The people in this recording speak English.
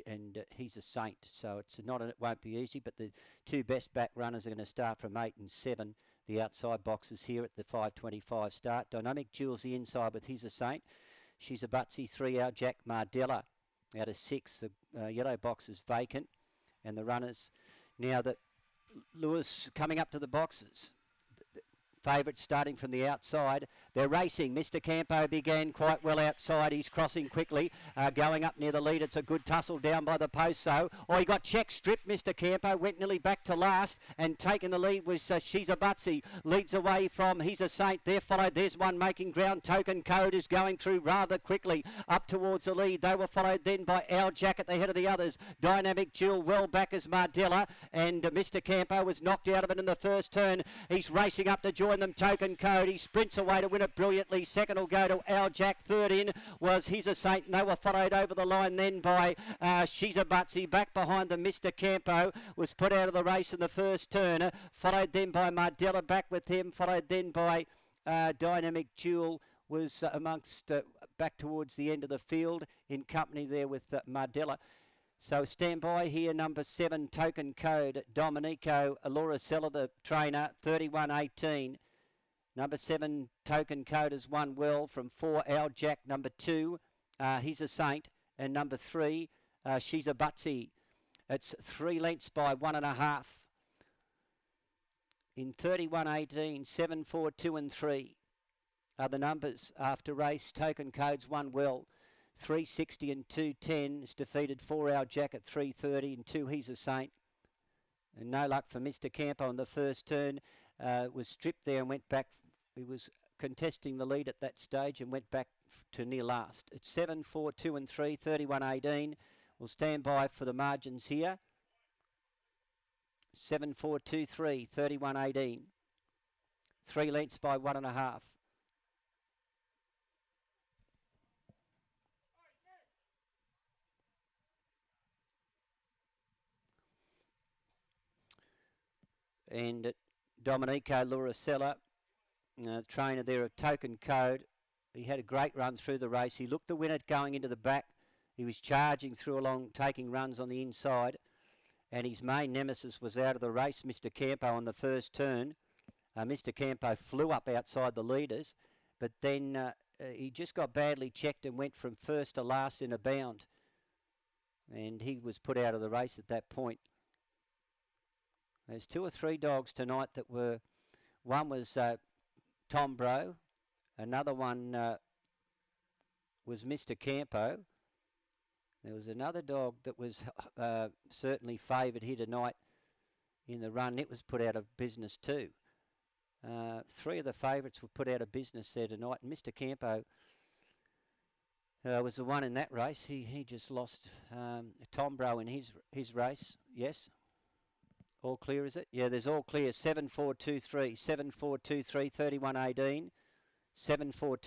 and he's a saint. So it's not, it won't be easy, but the two best back runners are going to start from 8 and 7. The outside boxes here at the 5:25 start. Dynamic Jewel's the inside with He's a Saint. She's a Butsy 3 out. Jack Mardella out of 6. The yellow box is vacant. And the runners, now that Lewis coming up to the boxes. Favourites starting from the outside. They're racing. Mr. Campo began quite well outside. He's crossing quickly. Going up near the lead. It's a good tussle down by the post. So, he got check stripped. Mr. Campo went nearly back to last. And taking the lead was She's a Butsy. Leads away from He's a Saint. There followed. There's one making ground. Token Code is going through rather quickly up towards the lead. They were followed then by Our Jack at the head of the others. Dynamic Jewel well back as Mardella. And Mr. Campo was knocked out of it in the first turn. He's racing up to join them. Token Code, he sprints away to win it brilliantly. Second will go to Our Jack. Third in was He's a Saint, and they were followed over the line then by She's a Butsy. Back behind them, Mr. Campo was put out of the race in the first turn, followed then by Mardella, back with him, followed then by Dynamic Jewel was amongst back towards the end of the field in company there with Mardella. So stand by here, number 7, Token Code, Dominico, Laura Seller, the trainer, 31:18. Number 7, Token Code has won well from 4, Our Jack. Number 2, He's a Saint. And number 3, She's a Butsy. It's 3 lengths by 1.5. In 31:18, 7, 4, 2 and 3 are the numbers after race. Token Code's won well. 360 and 210 is defeated 4 Our Jack at 330 and 2 He's a Saint. And no luck for Mr. Campo in the first turn. Was stripped there and went back. He was contesting the lead at that stage and went back to near last. It's 7, 4, 2 and 3, 31:18. We'll stand by for the margins here. 7, 4, 2, 3, 31:18. 3 lengths by 1.5. And Dominico Luricella, trainer there of Token Code. He had a great run through the race. He looked to win it going into the back. He was charging through along, taking runs on the inside. And his main nemesis was out of the race, Mr. Campo, on the first turn. Mr. Campo flew up outside the leaders, but then he just got badly checked and went from first to last in a bound. And he was put out of the race at that point. There's 2 or 3 dogs tonight that were, one was Tom Bro, another one was Mr. Campo. There was another dog that was certainly favoured here tonight in the run. It was put out of business too. 3 of the favourites were put out of business there tonight. And Mr. Campo was the one in that race. He just lost Tom Bro in his race. Yes. All clear, is it? Yeah, there's all clear. 7, 4, 2, 3. 7, 4, 2, 3, 31:18. 7, 4, 2.